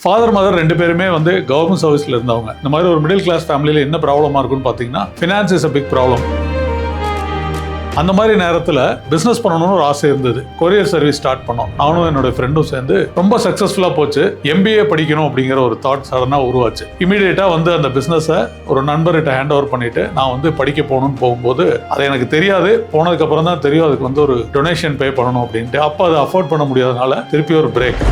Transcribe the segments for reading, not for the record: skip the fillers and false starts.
Father mother ரெண்டு பேருமே வந்து கவர்மெண்ட் சர்வீஸ்ல இருந்தவங்க. இந்த மாதிரி ஒரு மிடில் கிளாஸ் ஃபேமிலியில் என்ன ப்ராப்ளமா இருக்குன்னு பார்த்தீங்கன்னா, finance is a big problem. அந்த மாதிரி நேரத்தில் பிஸ்னஸ் பண்ணணும்னு ஒரு ஆசை இருந்தது. கொரியர் சர்வீஸ் ஸ்டார்ட் பண்ணோம். நானும் என்னோட ஃப்ரெண்டும் சேர்ந்து ரொம்ப சக்ஸஸ்ஃபுல்லாக போச்சு. MBA படிக்கணும் அப்படிங்கிற ஒரு தாட் சடனாக உருவாச்சு. இமீடியட்டாக வந்து அந்த பிஸ்னஸை ஒரு நண்பர்கிட்ட ஹேண்ட் ஓவர் பண்ணிட்டு நான் வந்து படிக்க போகணும்னு போகும்போது அது எனக்கு தெரியாது. போனதுக்கப்புறம் தான் தெரியும் அதுக்கு வந்து ஒரு டொனேஷன் பே பண்ணணும் அப்படின்ட்டு. அப்போ அதை அஃபோர்ட் பண்ண முடியாதனால திருப்பி ஒரு break.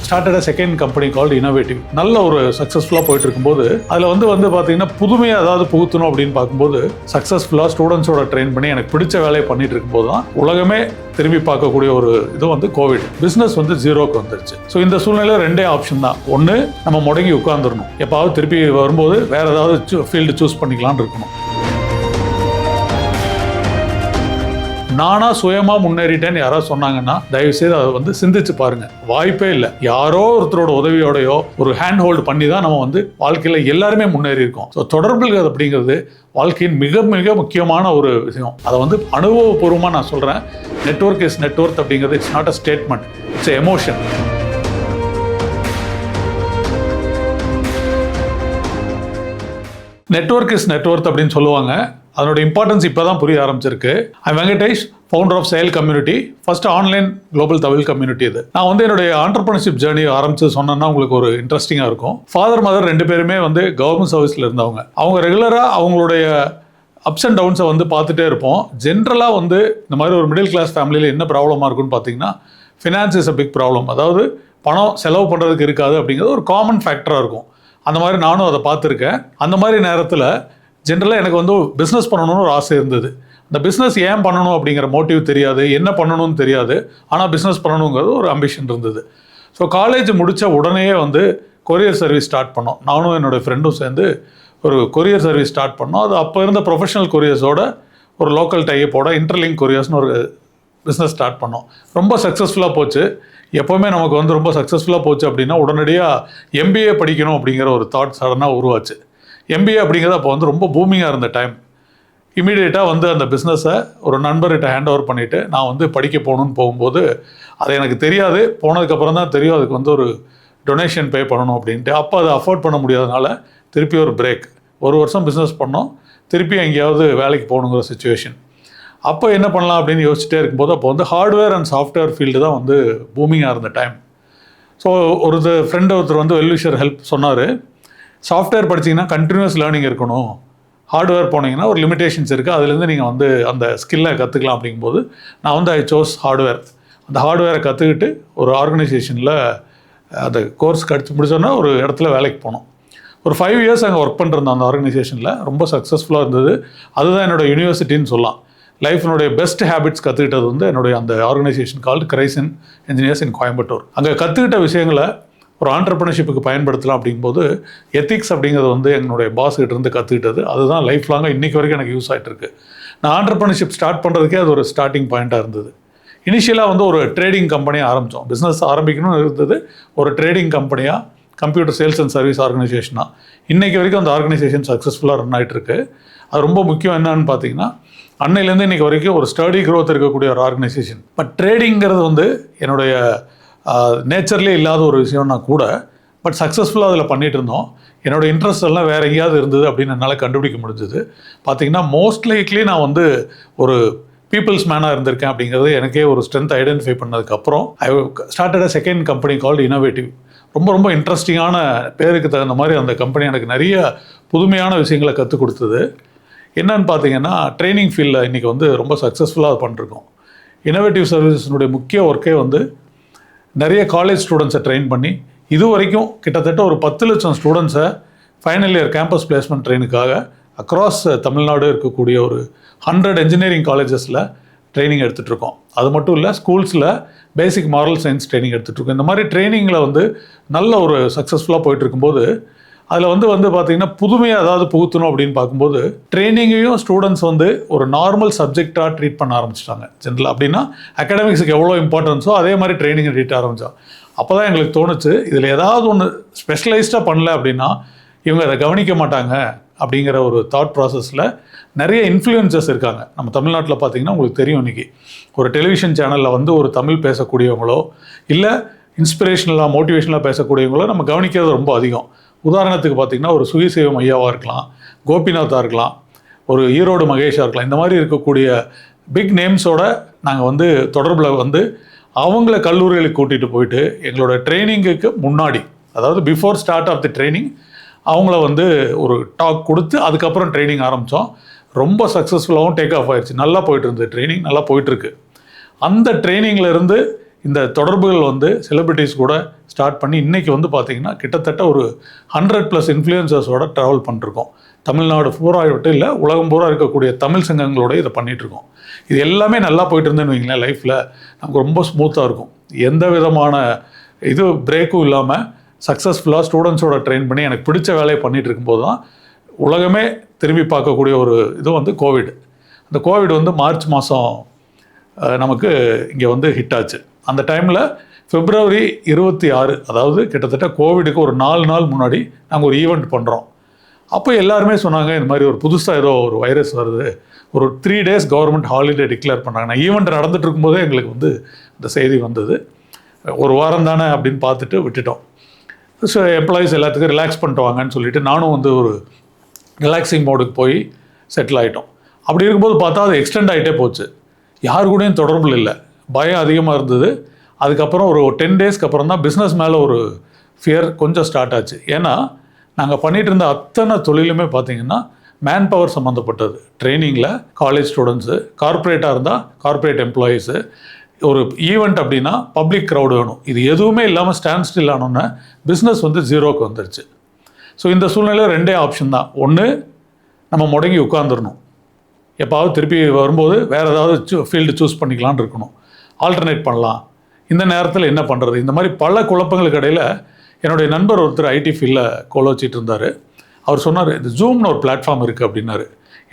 Started second company called innovative. நல்ல ஒரு சக்ஸஸ்ஃபுல்லாக போயிட்டு இருக்கும்போது அதில் வந்து பார்த்தீங்கன்னா புதுமையாக ஏதாவது புகுத்தணும் அப்படின்னு பார்க்கும்போது சக்ஸஸ்ஃபுல்லாக ஸ்டூடெண்ட்ஸோட ட்ரெயின் பண்ணி எனக்கு பிடிச்ச வேலையை பண்ணிட்டு இருக்கும்போது தான் உலகமே திரும்பி பார்க்கக்கூடிய ஒரு இது வந்து கோவிட். பிஸ்னஸ் வந்து ஜீரோக்கு வந்துருச்சு. ஸோ இந்த சூழ்நிலை ரெண்டே ஆப்ஷன் தான். ஒன்று, நம்ம முடங்கி உட்காந்துடணும். எப்பாவது திருப்பி வரும்போது வேற ஏதாவது ஃபீல்டு சூஸ் பண்ணிக்கலான்னு இருக்கணும். நானா சுயமா முன்னேறிட்டேன்னு யாராவது சொன்னாங்கன்னா தயவு செய்து அதை வந்து சிந்திச்சு பாருங்க. வாய்ப்பே இல்லை. யாரோ ஒருத்தரோட உதவியோடையோ ஒரு ஹேண்ட் ஹோல்டு பண்ணி தான் நம்ம வந்து வாழ்க்கையில எல்லாருமே முன்னேறி இருக்கோம். ஸோ தொடர்புகள் அப்படிங்கிறது வாழ்க்கையின் மிக மிக முக்கியமான ஒரு விஷயம். அதை வந்து அனுபவபூர்வமாக நான் சொல்றேன். நெட்வொர்க் இஸ் நெட்வொர்க் அப்படிங்கிறது it's not a statement, it's emotion. Network is network அப்படின்னு சொல்லுவாங்க. அதனோட இம்பார்ட்டன்ஸ் இப்போ தான் புரிய ஆரம்பிச்சிருக்கு. வெங்கடேஷ், ஃபவுண்டர் ஆஃப் செயல் community, first online global Tamil community. இது நான் வந்து என்னுடைய ஆண்டர்பிரினர்ஷிப் ஜேர்னி ஆரம்பிச்சு சொன்னேன்னா உங்களுக்கு ஒரு இன்ட்ரெஸ்டிங்காக இருக்கும். ஃபாதர் மதர் ரெண்டு பேருமே வந்து கவர்மெண்ட் சர்வீஸில் இருந்தவங்க. அவங்க ரெகுலராக அவங்களுடைய அப்ஸ் அண்ட் டவுன்ஸை வந்து பார்த்துட்டே இருப்போம். ஜென்ரலாக வந்து இந்த மாதிரி ஒரு மிடில் கிளாஸ் ஃபேமிலியில் என்ன ப்ராப்ளமாக இருக்குன்னு பார்த்தீங்கன்னா, finance is a big problem. அதாவது பணம் செலவு பண்ணுறதுக்கு இருக்காது அப்படிங்கிறது ஒரு காமன் ஃபேக்டராக இருக்கும். அந்த மாதிரி நானும் அதை பார்த்துருக்கேன். அந்த மாதிரி நேரத்தில் ஜென்ரலாக எனக்கு வந்து பிஸ்னஸ் பண்ணணும்னு ஒரு ஆசை இருந்தது. அந்த பிஸ்னஸ் ஏன் பண்ணணும் அப்படிங்கிற மோட்டிவ் தெரியாது, என்ன பண்ணணும்னு தெரியாது. ஆனால் பிஸ்னஸ் பண்ணணுங்கிறது ஒரு அம்பிஷன் இருந்தது. ஸோ காலேஜ் முடித்த உடனே வந்து கொரியர் சர்வீஸ் ஸ்டார்ட் பண்ணோம். நானும் என்னோடய ஃப்ரெண்டும் சேர்ந்து ஒரு கொரியர் சர்வீஸ் ஸ்டார்ட் பண்ணோம். அது அப்போ இருந்த ப்ரொஃபஷனல் கொரியர்ஸோட ஒரு லோக்கல் டைப்போட இன்டர்லிங்க் கொரியர்ஸ்னு ஒரு பிஸ்னஸ் ஸ்டார்ட் பண்ணோம். ரொம்ப சக்ஸஸ்ஃபுல்லாக போச்சு. எப்போவுமே நமக்கு வந்து ரொம்ப சக்ஸஸ்ஃபுல்லாக போச்சு அப்படின்னா உடனடியாக MBA படிக்கணும் அப்படிங்கிற ஒரு தாட் சடனாக உருவாச்சு. MBA அப்படிங்கிறது அப்போ வந்து ரொம்ப பூமிங்காக இருந்த டைம். இமீடியட்டாக வந்து அந்த பிஸ்னஸை ஒரு நண்பர்கிட்ட ஹேண்ட் ஓவர் பண்ணிவிட்டு நான் வந்து படிக்க போகணுன்னு போகும்போது அது எனக்கு தெரியாது. போனதுக்கப்புறம் தான் தெரியும் அதுக்கு வந்து ஒரு டொனேஷன் பே பண்ணணும் அப்படின்ட்டு. அப்போ அதை அஃபோர்ட் பண்ண முடியாதனால திருப்பி ஒரு பிரேக். ஒரு வருஷம் பிஸ்னஸ் பண்ணோம். திருப்பி எங்கேயாவது வேலைக்கு போகணுங்கிற சுச்சுவேஷன். அப்போ என்ன பண்ணலாம் அப்படின்னு யோசிச்சுட்டே இருக்கும்போது அப்போ வந்து ஹார்ட்வேர் அண்ட் சாஃப்ட்வேர் ஃபீல்டு தான் வந்து பூமிங்காக இருந்த டைம். ஸோ ஒரு ஃப்ரெண்டு ஒருத்தர் வந்து வெல்விஷர் ஹெல்ப் சொன்னார். சாஃப்ட்வேர் படிச்சிங்கன்னா கண்டினியூஸ் லேர்னிங் இருக்கணும். ஹார்ட்வேர் போனீங்கன்னா ஒரு லிமிடேஷன்ஸ் இருக்குது. அதுலேருந்து நீங்கள் வந்து அந்த ஸ்கில்லை கற்றுக்கலாம் அப்படிங்கும்போது நான் வந்து ஐ சோஸ் ஹார்ட்வேர். அந்த ஹார்ட்வேரை கற்றுக்கிட்டு ஒரு ஆர்கனைசேஷனில் அந்த கோர்ஸ் கடிச்சு முடிச்சோன்னா ஒரு இடத்துல வேலைக்கு போனோம். ஒரு 5 இயர்ஸ் அங்கே ஒர்க் பண்ணிருந்தோம் அந்த ஆர்கனைசேஷனில். ரொம்ப சக்ஸஸ்ஃபுல்லாக இருந்தது. அதுதான் என்னோடய யூனிவர்சிட்டின்னு சொல்லலாம். லைஃப்னுடைய பெஸ்ட் ஹேபிட்ஸ் கற்றுக்கிட்டது வந்து என்னுடைய அந்த ஆர்கனைசேஷன் கால்டு கிரைசன் இன்ஜினியர்ஸ் இன் கோயம்புத்தூர். அங்கே கற்றுக்கிட்ட விஷயங்களை ஒரு ஆண்டர்பிரினர்ஷிப்புக்கு பயன்படுத்தலாம் அப்படிங்கும்போது எத்திக்ஸ் அப்படிங்கிறது வந்து என்னுடைய பாஸ் கிட்ட இருந்து கற்றுக்கிட்டது. அதுதான் லைஃப் லாங்காக இன்றைக்கி வரைக்கும் எனக்கு யூஸ் ஆகிட்டு இருக்கு. நான் ஆண்டர்பிரினர்ஷிப் ஸ்டார்ட் பண்ணுறதுக்கே அது ஒரு ஸ்டார்டிங் பாயிண்ட்டாக இருந்தது. இனிஷியலாக வந்து ஒரு ட்ரேடிங் கம்பெனியாக ஆரம்பித்தோம். பிஸ்னஸ் ஆரம்பிக்கணும்னு இருந்தது. ஒரு ட்ரேடிங் கம்பெனியாக, கம்ப்யூட்டர் சேல்ஸ் அண்ட் சர்வீஸ் ஆர்கனைசேஷனாக. இன்றைக்கி வரைக்கும் அந்த ஆர்கனைசேஷன் சக்ஸஸ்ஃபுல்லாக ரன் ஆகிட்டு இருக்கு. அது ரொம்ப முக்கியம். என்னன்னு பார்த்தீங்கன்னா, அன்னையிலேருந்து இன்றைக்கி வரைக்கும் ஒரு ஸ்டடி க்ரோத் இருக்கக்கூடிய ஒரு ஆர்கனைசேஷன். பட் ட்ரேடிங்கிறது வந்து என்னுடைய நேச்சர்லேயே இல்லாத ஒரு விஷயம்னா கூட பட் சக்ஸஸ்ஃபுல்லாக அதில் பண்ணிகிட்டு இருந்தோம். என்னோடய இன்ட்ரெஸ்ட் எல்லாம் வேறு எங்கேயாவது இருந்தது அப்படின்னு என்னால் கண்டுபிடிக்க முடிஞ்சது. பார்த்திங்கன்னா மோஸ்ட் லைக்லி நான் வந்து ஒரு பீப்புள்ஸ் மேனாக இருந்திருக்கேன் அப்படிங்கிறது எனக்கே ஒரு ஸ்ட்ரென்த் ஐடென்டிஃபை பண்ணதுக்கப்புறம் I started second company called innovative. ரொம்ப ரொம்ப இன்ட்ரெஸ்டிங்கான பேருக்கு தகுந்த மாதிரி அந்த கம்பெனி எனக்கு நிறைய புதுமையான விஷயங்களை கற்றுக் கொடுத்தது. என்னன்னு பார்த்தீங்கன்னா, ட்ரைனிங் ஃபீல்டில் இன்றைக்கி வந்து ரொம்ப சக்ஸஸ்ஃபுல்லாக பண்ணிருக்கோம். இன்னோவேட்டிவ் சர்வீசஸினுடைய முக்கிய ஒர்க்கே வந்து நிறைய காலேஜ் ஸ்டூடெண்ட்ஸை ட்ரெயின் பண்ணி இது வரைக்கும் கிட்டத்தட்ட ஒரு 10 லட்சம் ஸ்டூடெண்ட்ஸை ஃபைனல் இயர் கேம்பஸ் பிளேஸ்மெண்ட் ட்ரெயினுக்காக அக்ராஸ் தமிழ்நாடு இருக்கக்கூடிய ஒரு 100 இன்ஜினியரிங் காலேஜஸில் ட்ரைனிங் எடுத்துகிட்ருக்கோம். அது மட்டும் இல்லை, ஸ்கூல்ஸில் பேசிக் மாரல் சயின்ஸ் ட்ரைனிங் எடுத்துகிட்ருக்கோம். இந்த மாதிரி ட்ரைனிங்கில் வந்து நல்ல ஒரு சக்ஸஸ்ஃபுல்லாக போயிட்டு இருக்கும்போது அதில் வந்து பார்த்திங்கன்னா புதுமையாக ஏதாவது புகுத்தணும் அப்படின்னு பார்க்கும்போது ட்ரைனிங்கையும் ஸ்டூடெண்ட்ஸ் வந்து ஒரு நார்மல் சப்ஜெக்டாக ட்ரீட் பண்ண ஆரம்பிச்சிட்டாங்க. ஜென்ரல் அப்படின்னா அகாடமிக்ஸுக்கு எவ்வளோ இம்பார்ட்டன்ஸோ அதே மாதிரி ட்ரைனிங்கை ட்ரீட் ஆரம்பித்தோம். அப்போ தான் எங்களுக்கு தோணுச்சு, இதில் ஏதாவது ஒன்று ஸ்பெஷலைஸ்டாக பண்ணல அப்படின்னா இவங்க அதை கவனிக்க மாட்டாங்க. அப்படிங்கிற ஒரு தாட் ப்ராசஸில் நிறைய இன்ஃப்ளூயன்சர்ஸ் இருக்காங்க. நம்ம தமிழ்நாட்டில் பார்த்தீங்கன்னா உங்களுக்கு தெரியும், இன்றைக்கி ஒரு டெலிவிஷன் சேனலில் வந்து ஒரு தமிழ் பேசக்கூடியவங்களோ இல்லை இன்ஸ்பிரேஷனலாக மோட்டிவேஷனலாக பேசக்கூடியவங்களோ நம்ம கவனிக்கிறது ரொம்ப அதிகம். உதாரணத்துக்கு பார்த்திங்கன்னா ஒரு சுயசேவம் ஐயாவாக இருக்கலாம், கோபிநாத்தாக இருக்கலாம், ஒரு ஈரோடு மகேஷாக இருக்கலாம். இந்த மாதிரி இருக்கக்கூடிய பிக் நேம்ஸோட நாங்கள் வந்து தொடர்பில் வந்து அவங்கள கல்லூரிகளுக்கு கூட்டிகிட்டு போயிட்டு எங்களோட ட்ரைனிங்குக்கு முன்னாடி, அதாவது before start of the training, அவங்கள வந்து ஒரு டாக் கொடுத்து அதுக்கப்புறம் ட்ரைனிங் ஆரம்பித்தோம். ரொம்ப சக்ஸஸ்ஃபுல்லாகவும் டேக் ஆஃப் ஆயிடுச்சு. நல்லா போயிட்டு இருந்தது ட்ரைனிங், நல்லா போயிட்டுருக்கு. அந்த ட்ரைனிங்லேருந்து இந்த தொடர்புகள் வந்து செலிபிரிட்டிஸ் கூட ஸ்டார்ட் பண்ணி இன்றைக்கி வந்து பார்த்திங்கன்னா கிட்டத்தட்ட ஒரு 100+ இன்ஃப்ளூயன்சர்ஸோட ட்ராவல் பண்ணிருக்கோம். தமிழ்நாடு பூரா விட்டு இல்லை, உலகம் பூரா இருக்கக்கூடிய தமிழ் சங்கங்களோட இதை பண்ணிகிட்ருக்கோம். இது எல்லாமே நல்லா போயிட்டு இருந்தேன்னு வைங்களேன், லைஃப்பில் நமக்கு ரொம்ப ஸ்மூத்தாக இருக்கும். எந்த விதமான இது பிரேக்கும் இல்லாமல் சக்ஸஸ்ஃபுல்லாக ஸ்டூடெண்ட்ஸோட ட்ரெயின் பண்ணி எனக்கு பிடிச்ச வேலையை பண்ணிகிட்டு இருக்கும்போது தான் உலகமே திரும்பி பார்க்கக்கூடிய ஒரு இது வந்து கோவிட். அந்த கோவிட் வந்து மார்ச் மாதம் நமக்கு இங்கே வந்து ஹிட் ஆச்சு. அந்த டைமில் February 26, அதாவது கிட்டத்தட்ட கோவிடுக்கு ஒரு 4 நாள் முன்னாடி நாங்கள் ஒரு ஈவெண்ட் பண்ணுறோம். அப்போ எல்லாருமே சொன்னாங்க, இந்த மாதிரி ஒரு புதுசாக ஏதோ ஒரு வைரஸ் வருது, ஒரு 3 days கவர்மெண்ட் ஹாலிடே டிக்ளேர் பண்ணாங்க. நான் ஈவெண்ட் நடந்துட்டு இருக்கும்போதே எங்களுக்கு வந்து இந்த செய்தி வந்தது. ஒரு வாரம் தானே அப்படின்னு பார்த்துட்டு விட்டுட்டோம். ஸோ எம்ப்ளாயீஸ் எல்லாத்துக்கும் ரிலாக்ஸ் பண்ணிட்டு வாங்கன்னு சொல்லிட்டு நானும் வந்து ஒரு ரிலாக்ஸிங் மோடுக்கு போய் செட்டில் ஆகிட்டோம். அப்படி இருக்கும்போது பார்த்தா அது எக்ஸ்டெண்ட் ஆகிட்டே போச்சு. யாரு கூடயும் தொடர்பில் இல்லை, பயம் அதிகமாக இருந்தது. அதுக்கப்புறம் ஒரு 10 daysக்கு அப்புறம் தான் பிஸ்னஸ் மேலே ஒரு ஃபியர் கொஞ்சம் ஸ்டார்ட் ஆச்சு. ஏன்னா நாங்கள் பண்ணிகிட்டு இருந்த அத்தனை தொழிலுமே பார்த்திங்கன்னா மேன் பவர் சம்மந்தப்பட்டது. ட்ரைனிங்கில் காலேஜ் ஸ்டூடெண்ட்ஸு, கார்ப்பரேட்டாக இருந்தால் கார்ப்பரேட் எம்ப்ளாயீஸு, ஒரு ஈவெண்ட் அப்படின்னா பப்ளிக் க்ரௌடு வேணும். இது எதுவுமே இல்லாமல் ஸ்டாண்ட் ஸ்டில் ஆனோன்னே பிஸ்னஸ் வந்து 0க்கு வந்துருச்சு. ஸோ இந்த சூழ்நிலையில் 2 ஆப்ஷன் தான். ஒன்று, நம்ம முடங்கி உட்காந்துடணும், எப்பாவது திருப்பி வரும்போது வேறு ஏதாவது ஃபீல்டு சூஸ் பண்ணிக்கலான்னு இருக்கணும், ஆல்டர்னேட் பண்ணலாம். இந்த நேரத்தில் என்ன பண்ணுறது? இந்த மாதிரி பல குழப்பங்களுக்கு இடையில் என்னுடைய நண்பர் ஒருத்தர் ஐடி ஃபீல்டில் கோலோச்சிட்டு இருந்தார். அவர் சொன்னார், இது ஜூம்னு ஒரு பிளாட்ஃபார்ம் இருக்குது அப்படின்னாரு.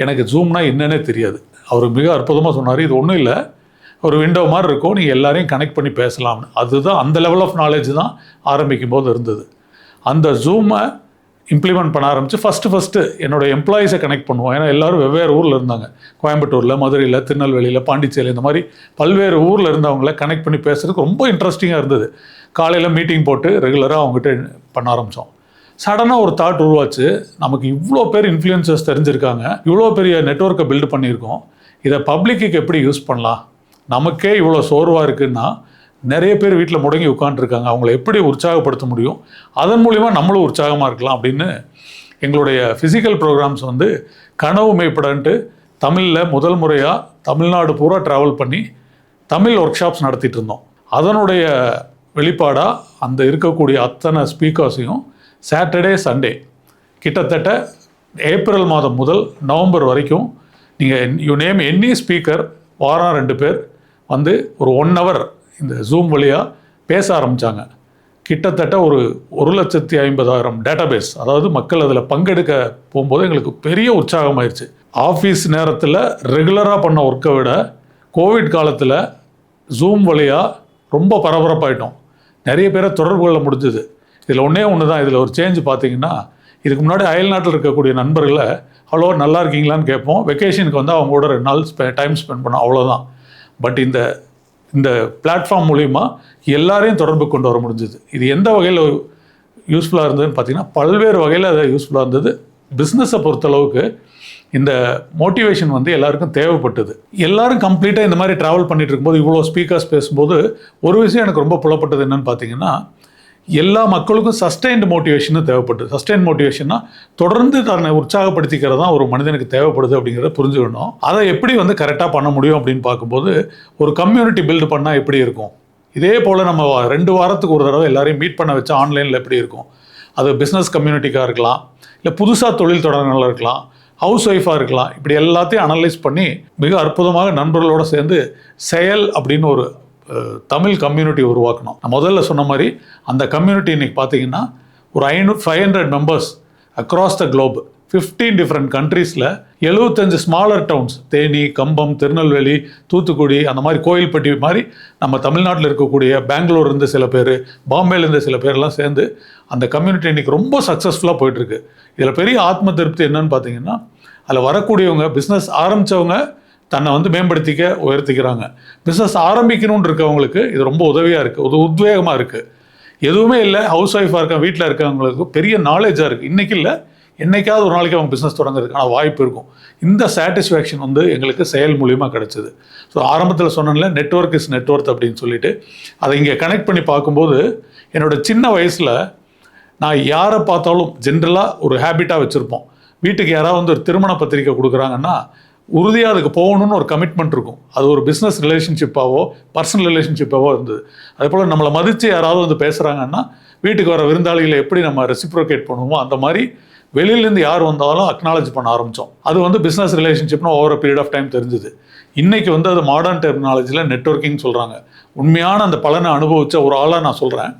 எனக்கு ஜூம்னா என்னன்னே தெரியாது. அவர் மிக அற்புதமாக சொன்னார், இது ஒன்றும் இல்லை, ஒரு விண்டோ மாதிரி இருக்கும், நீங்கள் எல்லாரையும் கனெக்ட் பண்ணி பேசலாம்னு. அதுதான் அந்த லெவல் ஆஃப் நாலேஜ் தான் ஆரம்பிக்கும் போது இருந்தது. அந்த ஜூமை இம்ப்ளிமெண்ட் பண்ண ஆரம்பித்து ஃபஸ்ட்டு என்னோடய எம்ப்ளாயீஸை கனெக்ட் பண்ணுவோம். ஏன்னா எல்லோரும் வெவ்வேறு ஊரில் இருந்தாங்க. கோயம்புத்தூரில், மதுரையில், திருநெல்வேலியில், பாண்டிச்சேரி, இந்த மாதிரி பல்வேறு ஊரில் இருந்தவங்கள கனெக்ட் பண்ணி பேசுறதுக்கு ரொம்ப இன்ட்ரெஸ்டிங்காக இருந்தது. காலையில் மீட்டிங் போட்டு ரெகுலராக அவங்ககிட்ட பண்ண ஆரம்பித்தோம். சடனாக ஒரு தாட் உருவாச்சு, நமக்கு இவ்வளோ பேர் இன்ஃப்ளூயன்சர்ஸ் தெரிஞ்சிருக்காங்க, இவ்வளோ பெரிய நெட்வொர்க்கை பில்டு பண்ணியிருக்கோம், இதை பப்ளிக்கு எப்படி யூஸ் பண்ணலாம்? நமக்கே இவ்வளோ சோர்வாக இருக்குன்னா நிறைய பேர் வீட்டில் முடங்கி உட்காந்துருக்காங்க, அவங்கள எப்படி உற்சாகப்படுத்த முடியும், அதன் மூலிமா நம்மளும் உற்சாகமாக இருக்கலாம் அப்படின்னு எங்களுடைய ஃபிசிக்கல் ப்ரோக்ராம்ஸ் வந்து கனவு மெய்ப்படன்ட்டு தமிழில் முதல் முறையாக தமிழ்நாடு பூரா ட்ராவல் பண்ணி தமிழ் ஒர்க் ஷாப்ஸ் நடத்திட்டு இருந்தோம். அதனுடைய வெளிப்பாடாக அந்த இருக்கக்கூடிய அத்தனை ஸ்பீக்கர்ஸையும் சாட்டர்டே சண்டே கிட்டத்தட்ட ஏப்ரல் மாதம் முதல் நவம்பர் வரைக்கும் நீங்கள் யூ நேம் எனி ஸ்பீக்கர், வாரம் 2 பேர் வந்து ஒரு 1 hour இந்த ஜூம் வழியாக பேச ஆரம்பித்தாங்க. கிட்டத்தட்ட ஒரு 1,50,000 டேட்டாபேஸ், அதாவது மக்கள் அதில் பங்கெடுக்க போகும்போது எங்களுக்கு பெரிய உற்சாகமாயிருச்சு. ஆஃபீஸ் நேரத்தில் ரெகுலராக பண்ண ஒர்க்கை விட கோவிட் காலத்தில் ஜூம் வழியாக ரொம்ப பரபரப்பாயிட்டோம். நிறைய பேரை தொடர்பு கொள்ள முடிஞ்சுது. இதில் ஒன்று தான், இதில் ஒரு சேஞ்ச் பார்த்தீங்கன்னா, இதுக்கு முன்னாடி அயல் நாட்டில் இருக்கக்கூடிய நண்பர்களை அவ்வளோ நல்லா இருக்கீங்களான்னு கேட்போம், வெக்கேஷனுக்கு வந்து அவங்களோட 2 நாள் டைம் ஸ்பெண்ட் பண்ணோம், அவ்வளோதான். பட் இந்த பிளாட்ஃபார்ம் மூலிமா எல்லாரையும் தொடர்பு கொண்டு வர முடிஞ்சுது. இது எந்த வகையில் யூஸ்ஃபுல்லாக இருந்ததுன்னு பார்த்தீங்கன்னா, பல்வேறு வகையில் அது யூஸ்ஃபுல்லாக இருந்தது. பிஸ்னஸை பொறுத்தளவுக்கு இந்த மோட்டிவேஷன் வந்து எல்லாருக்கும் தேவைப்பட்டது. எல்லாரும் கம்ப்ளீட்டாக இந்த மாதிரி ட்ராவல் பண்ணிட்டு இருக்கும்போது இவ்வளோ ஸ்பீக்கர்ஸ் பேசும்போது ஒரு விஷயம் எனக்கு ரொம்ப புலப்பட்டது என்னென்னு பார்த்தீங்கன்னா, எல்லா மக்களுக்கும் சஸ்டைன்டு மோட்டிவேஷனு தேவைப்படுது. சஸ்டைன் மோட்டிவேஷன்னா தொடர்ந்து தன்னை உற்சாகப்படுத்திக்கிறது தான் ஒரு மனிதனுக்கு தேவைப்படுது அப்படிங்கிறத புரிஞ்சுக்கணும். அதை எப்படி வந்து கரெக்டாக பண்ண முடியும் அப்படின்னு பார்க்கும்போது, ஒரு கம்யூனிட்டி பில்டு பண்ணால் எப்படி இருக்கும், இதே போல் நம்ம 2 வாரத்துக்கு ஒரு தடவை எல்லாரையும் மீட் பண்ண வச்சா ஆன்லைனில் எப்படி இருக்கும், அது பிஸ்னஸ் கம்யூனிட்டிக்காக இருக்கலாம், இல்லை புதுசாக தொழில் தொடங்கினால இருக்கலாம், ஹவுஸ் ஒய்ஃபாக இருக்கலாம், இப்படி எல்லாத்தையும் அனலைஸ் பண்ணி மிக அற்புதமாக நண்பர்களோடு சேர்ந்து செயல் அப்படின்னு ஒரு தமிழ் கம்யூனிட்டி உருவாக்கணும். நான் முதல்ல சொன்ன மாதிரி அந்த கம்யூனிட்டி இன்றைக்கி பார்த்தீங்கன்னா ஒரு 500 members across the globe 15 different கண்ட்ரீஸில் 75 ஸ்மாலர் டவுன்ஸ், தேனி, கம்பம், திருநெல்வேலி, தூத்துக்குடி, அந்த மாதிரி கோயில்பட்டி மாதிரி நம்ம தமிழ்நாட்டில் இருக்கக்கூடிய பெங்களூர்லேருந்து சில பேர், பாம்பேலேருந்து சில பேர்லாம் சேர்ந்து அந்த கம்யூனிட்டி இன்றைக்கி ரொம்ப சக்ஸஸ்ஃபுல்லாக போயிட்டுருக்கு. இதில் பெரிய ஆத்ம திருப்தி என்னன்னு பார்த்தீங்கன்னா, அதில் வரக்கூடியவங்க பிஸ்னஸ் ஆரம்பித்தவங்க தன்னை வந்து மேம்படுத்திக்க உயர்த்திக்கிறாங்க. பிஸ்னஸ் ஆரம்பிக்கணும்னு இருக்கவங்களுக்கு இது ரொம்ப உதவியாக இருக்குது, உத்வேகமாக இருக்குது. எதுவுமே இல்லை, ஹவுஸ் ஒய்ஃபாக இருக்க வீட்டில் இருக்கவங்களுக்கு பெரிய நாலேஜாக இருக்குது. இன்றைக்கி இல்லை, என்றைக்காவது ஒரு நாளைக்கு அவங்க பிஸ்னஸ் தொடங்குறதுக்கான வாய்ப்பு இருக்கும். இந்த சாட்டிஸ்ஃபேக்ஷன் வந்து எங்களுக்கு செயல் மூலியமாக கிடச்சிது. ஸோ ஆரம்பத்தில் சொன்னேன்ல, நெட்வொர்க் இஸ் நெட்வொர்க் அப்படின்னு சொல்லிட்டு அதை இங்கே கனெக்ட் பண்ணி பார்க்கும்போது, என்னோடய சின்ன வயசில் நான் யாரை பார்த்தாலும் ஜென்ரலாக ஒரு ஹேபிட்டாக வச்சுருப்போம். வீட்டுக்கு யாராவது வந்து ஒரு திருமண பத்திரிக்கை கொடுக்குறாங்கன்னா உறுதியாக அதுக்கு போகணுன்னு ஒரு கமிட்மெண்ட் இருக்கும். அது ஒரு பிஸ்னஸ் ரிலேஷன்ஷிப்பாவோ பர்சனல் ரிலேஷன்ஷிப்பாவோ இருந்தது. அதே போல் நம்மளை மதித்து யாராவது வந்து பேசுகிறாங்கன்னா வீட்டுக்கு வர விருந்தாளிகளை எப்படி நம்ம ரெசிப்ரோகேட் பண்ணுவோமோ அந்த மாதிரி வெளியிலேருந்து யார் வந்தாலும் அக்னாலஜ் பண்ண ஆரம்பித்தோம். அது வந்து பிஸ்னஸ் ரிலேஷன்ஷிப்னு ஓவர் பீரியட் ஆஃப் டைம் தெரிஞ்சுது. இன்றைக்கி வந்து அது மாடர்ன் டெர்மினாலஜியில் நெட்வொர்க்கிங் சொல்கிறாங்க. உண்மையான அந்த பலனை அனுபவித்த ஒரு ஆளாக நான் சொல்கிறேன்.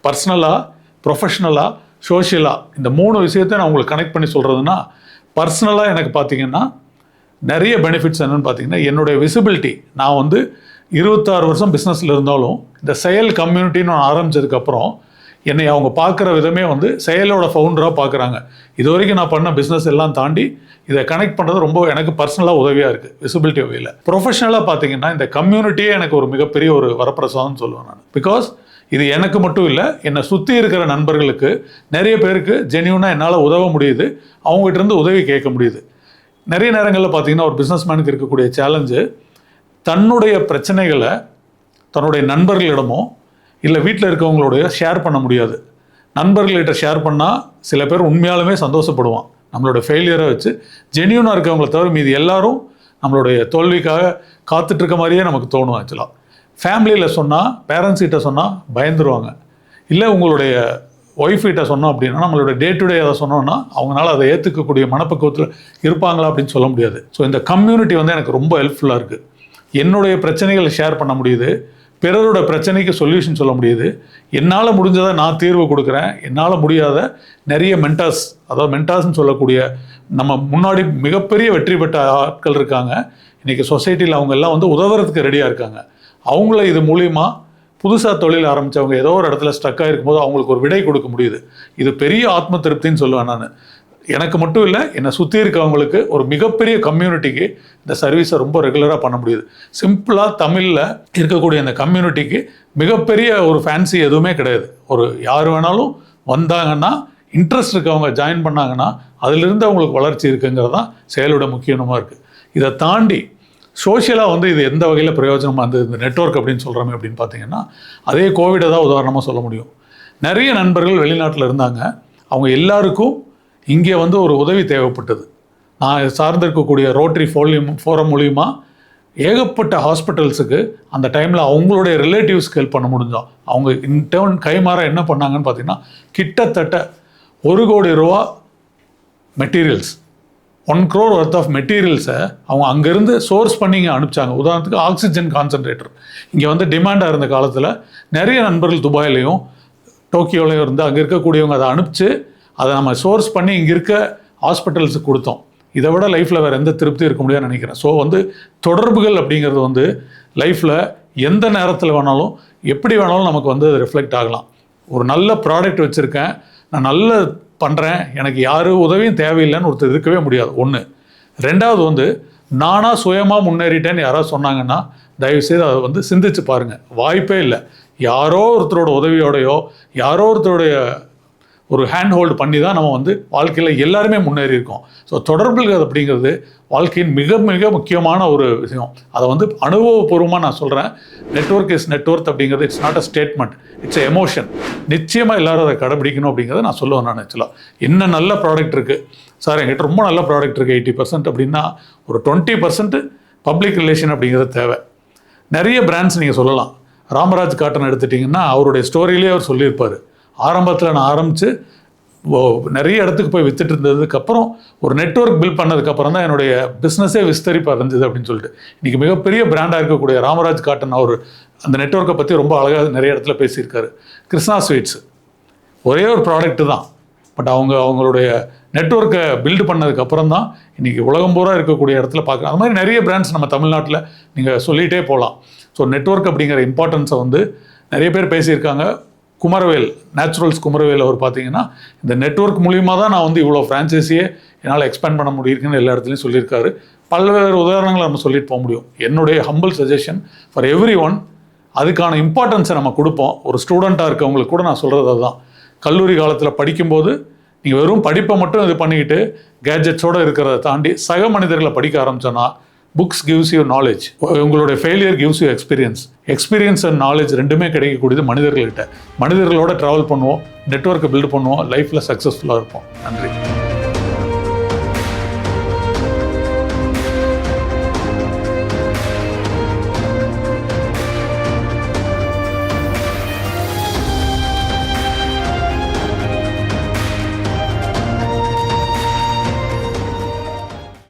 பர்சனலாக, ப்ரொஃபஷ்னலாக, சோஷியலாக இந்த 3 விஷயத்தை நான் உங்களுக்கு கனெக்ட் பண்ணி சொல்கிறதுனா, பர்சனலாக எனக்கு பார்த்தீங்கன்னா நிறைய பெனிஃபிட்ஸ் என்னென்னு பார்த்தீங்கன்னா, என்னுடைய விசிபிலிட்டி, நான் வந்து 26 வருஷம் பிஸ்னஸில் இருந்தாலும் இந்த செயல் கம்யூனிட்டின்னு நான் ஆரம்பித்ததுக்கப்புறம் என்னை அவங்க பார்க்குற விதமே வந்து செயலோட ஃபவுண்டராக பார்க்குறாங்க. இது வரைக்கும் நான் பண்ண பிஸ்னஸ் எல்லாம் தாண்டி இதை கனெக்ட் பண்ணுறது ரொம்ப எனக்கு பர்சனலாக உதவியாக இருக்குது, விசிபிலிட்டி வகையில். ப்ரொஃபஷனலாக பார்த்தீங்கன்னா இந்த கம்யூனிட்டியே எனக்கு ஒரு மிகப்பெரிய ஒரு வரப்பிரசாதம்னு சொல்லுவேன் நான். பிகாஸ் இது எனக்கு மட்டும் இல்லை, என்னை சுற்றி இருக்கிற நண்பர்களுக்கு நிறைய பேருக்கு ஜென்யூனாக என்னால் உதவ முடியுது, அவங்ககிட்டருந்து உதவி கேட்க முடியுது. நிறைய நேரங்களில் பார்த்தீங்கன்னா ஒரு பிஸ்னஸ்மேனுக்கு இருக்கக்கூடிய சேலஞ்சு, தன்னுடைய பிரச்சனைகளை தன்னுடைய நண்பர்களிடமோ இல்லை வீட்டில் இருக்கவங்களோடைய ஷேர் பண்ண முடியாது. நண்பர்கள்கிட்ட ஷேர் பண்ணால் சில பேர் உண்மையாலுமே சந்தோஷப்படுவான். நம்மளோட ஃபெயிலியரை வச்சு ஜென்யூனாக இருக்கவங்கள தவிர மீது எல்லாரும் நம்மளுடைய தோல்விக்காக காத்துட்ருக்க மாதிரியே நமக்கு தோணும். ஆக்சுவலாக ஃபேமிலியில் சொன்னால், பேரண்ட்ஸ் கிட்ட சொன்னால் பயந்துருவாங்க. இல்லை உங்களுடைய ஒய்ஃப் கிட்ட சொன்னோம் அப்படின்னா, நம்மளோட டே டு டே அதை சொன்னோன்னா அவங்களால அதை ஏற்றுக்கக்கூடிய மனப்பக்குவத்தில் இருப்பாங்களா அப்படின்னு சொல்ல முடியாது. ஸோ இந்த கம்யூனிட்டி வந்து எனக்கு ரொம்ப ஹெல்ப்ஃபுல்லாக இருக்குது. என்னுடைய பிரச்சனைகளை ஷேர் பண்ண முடியுது, பிறரோட பிரச்சனைக்கு சொல்யூஷன் சொல்ல முடியுது. என்னால் முடிஞ்சதை நான் தீர்வு கொடுக்குறேன். என்னால் முடியாத நிறைய மென்டார்ஸ், அதாவது மென்டார்ஸ்ன்னு சொல்லக்கூடிய நம்ம முன்னாடி மிகப்பெரிய வெற்றி பெற்ற ஆட்கள் இருக்காங்க. இன்றைக்கி சொசைட்டியில் அவங்க எல்லாம் வந்து உதவுறதுக்கு ரெடியாக இருக்காங்க. அவங்கள இது மூலிமா புதுசாக தொழில் ஆரம்பித்தவங்க ஏதோ ஒரு இடத்துல ஸ்ட்ரக் ஆகிருக்கும் போது அவங்களுக்கு ஒரு விடை கொடுக்க முடியுது. இது பெரிய ஆத்ம திருப்தின்னு சொல்லுவேன் நான். எனக்கு மட்டும் இல்லை, என்னை சுற்றி இருக்கவங்களுக்கு ஒரு மிகப்பெரிய கம்யூனிட்டிக்கு இந்த சர்வீஸை ரொம்ப ரெகுலராக பண்ண முடியுது. சிம்பிளாக தமிழில் இருக்கக்கூடிய இந்த கம்யூனிட்டிக்கு மிகப்பெரிய ஒரு ஃபேன்சி எதுவுமே கிடையாது. ஒரு யார் வேணாலும் வந்தாங்கன்னா, இன்ட்ரெஸ்ட் இருக்கவங்க ஜாயின் பண்ணாங்கன்னா அதிலிருந்து அவங்களுக்கு வளர்ச்சி இருக்குங்கிறது தான் செயலோட முக்கியமாக இருக்குது. இதை தாண்டி சோஷியலாக வந்து இது எந்த வகையில் பிரயோஜனமாக இருந்தது இந்த நெட்வொர்க் அப்படின்னு சொல்கிறோமே அப்படின்னு பார்த்தீங்கன்னா, அதே கோவிடை தான் உதாரணமாக சொல்ல முடியும். நிறைய நண்பர்கள் வெளிநாட்டில் இருந்தாங்க. அவங்க எல்லாருக்கும் இங்கே வந்து ஒரு உதவி தேவைப்பட்டது. நான் சார்ந்திருக்கக்கூடிய ரோட்டரி ஃபோரம் மூலிமா ஏகப்பட்ட ஹாஸ்பிட்டல்ஸுக்கு அந்த டைமில் அவங்களுடைய ரிலேட்டிவ்ஸ்க்கு ஹெல்ப் பண்ண முடிஞ்சோம். அவங்க இன்டர்ன் கைமாற என்ன பண்ணாங்கன்னு பார்த்தீங்கன்னா, கிட்டத்தட்ட 1 கோடி ரூபா மெட்டீரியல்ஸ், 1 crore worth ஆஃப் மெட்டீரியல்ஸை அவங்க அங்கேருந்து சோர்ஸ் பண்ணி இங்கே அனுப்பிச்சாங்க. உதாரணத்துக்கு ஆக்சிஜன் கான்சன்ட்ரேட்டர் இங்கே வந்து டிமாண்டாக இருந்த காலத்தில் நிறைய நண்பர்கள் துபாயிலையும் டோக்கியோலையும் இருந்து அங்கே இருக்கக்கூடியவங்க அதை அனுப்பிச்சு அதை நம்ம சோர்ஸ் பண்ணி இங்கே இருக்க ஹாஸ்பிட்டல்ஸுக்கு கொடுத்தோம். இதை விட லைஃப்பில் வேறு எந்த திருப்தி இருக்க முடியாதுன்னு நினைக்கிறேன். ஸோ வந்து தொடர்புகள் அப்படிங்கிறது வந்து லைஃப்பில் எந்த நேரத்தில் வேணாலும் எப்படி வேணாலும் நமக்கு வந்து அது ரிஃப்ளெக்ட் ஆகலாம். ஒரு நல்ல ப்ராடக்ட் வச்சுருக்கேன், நான் நல்ல பண்ணுறேன், எனக்கு யாரும் உதவியும் தேவையில்லைன்னு ஒருத்தர் இருக்கவே முடியாது. 1. 2வது வந்து நானாக சுயமாக முன்னேறிட்டேன்னு யாராவது சொன்னாங்கன்னா தயவுசெய்து அதை வந்து சிந்திச்சு பாருங்கள். வாய்ப்பே இல்லை. யாரோ ஒருத்தரோட உதவியோடையோ யாரோ ஒருத்தருடைய ஒரு ஹேண்ட் ஹோல்டு பண்ணி தான் நம்ம வந்து வாழ்க்கையில் எல்லாருமே முன்னேறி இருக்கோம். ஸோ தொடர்புகள் அப்படிங்கிறது வாழ்க்கையின் மிக மிக முக்கியமான ஒரு விஷயம். அதை வந்து அனுபவபூர்வமாக நான் சொல்கிறேன். நெட்வொர்க் இஸ் நெட்வொர்க் அப்படிங்கிறது it's not a statement, it's emotion. நிச்சயமாக எல்லாரும் அதை கடைபிடிக்கணும் அப்படிங்கிறத நான் சொல்லுவேன். நான் ஆக்சுவலாக என்ன நல்ல ப்ராடக்ட் இருக்குது சார், என்கிட்ட ரொம்ப நல்ல ப்ராடக்ட் இருக்குது 80% அப்படின்னா ஒரு 20% பப்ளிக் ரிலேஷன் அப்படிங்கிறது தேவை. நிறைய பிராண்ட்ஸ் நீங்கள் சொல்லலாம். ராமராஜ் காட்டன் எடுத்துட்டிங்கன்னா அவருடைய ஸ்டோரியிலே அவர் சொல்லியிருப்பார், ஆரம்பத்தில் நான் ஆரம்பித்து நிறைய இடத்துக்கு போய் வித்துட்டு இருந்ததுக்கப்புறம் ஒரு நெட்வொர்க் பில்ட் பண்ணதுக்கப்புறம் தான் என்னுடைய பிஸ்னஸே விஸ்தரிப்பு அடைஞ்சது அப்படின்னு சொல்லிட்டு இன்றைக்கி மிகப்பெரிய பிராண்டாக இருக்கக்கூடிய ராமராஜ் காட்டன் அவர் அந்த நெட்வொர்க்கை பற்றி ரொம்ப அழகாக நிறைய இடத்துல பேசியிருக்காரு. கிருஷ்ணா ஸ்வீட்ஸ் ஒரே ஒரு ப்ராடக்ட்டு தான், பட் அவங்களுடைய நெட்வொர்க்கை பில்டு பண்ணதுக்கப்புறம் தான் இன்றைக்கி உலகம் பூரா இருக்கக்கூடிய இடத்துல பார்க்குறோம். அது மாதிரி நிறைய பிராண்ட்ஸ் நம்ம தமிழ்நாட்டில் நீங்கள் சொல்லிகிட்டே போகலாம். ஸோ நெட்வொர்க் அப்படிங்கிற இம்பார்ட்டன்ஸை வந்து நிறைய பேர் பேசியிருக்காங்க. குமரவேல், நேச்சுரல்ஸ் குமரவேல் அவர் பார்த்தீங்கன்னா இந்த நெட்வொர்க் மூலியமாக தான் நான் வந்து இவ்வளோ ஃப்ரான்ச்சைஸியே என்னால் எக்ஸ்பேண்ட் பண்ண முடியிருக்குன்னு எல்லா இடத்துலையும் சொல்லியிருக்காரு. பல்வேறு உதாரணங்களை நம்ம சொல்லிட்டு போக முடியும். என்னுடைய humble suggestion for every one, அதுக்கான இம்பார்ட்டன்ஸை நம்ம கொடுப்போம். ஒரு ஸ்டூடெண்ட்டாக இருக்கவங்களுக்கு கூட நான் சொல்கிறது அதுதான். கல்லூரி காலத்தில் படிக்கும்போது நீங்கள் வெறும் படிப்பை மட்டும் இது பண்ணிக்கிட்டு கேஜெட்ஸோடு இருக்கிறத தாண்டி சக மனிதர்களை படிக்க ஆரம்பிச்சோன்னா, புக்ஸ் கிவ்ஸ் யூ நாலேஜ், உங்களுடைய failure gives you experience and knowledge ரெண்டுமே கிடைக்கக்கூடியது மனிதர்கள்கிட்ட. மனிதர்களோட ட்ராவல் பண்ணுவோம், நெட்வொர்க்கை பில்டு பண்ணுவோம், லைஃப்பில் சக்ஸஸ்ஃபுல்லாக இருப்போம். நன்றி.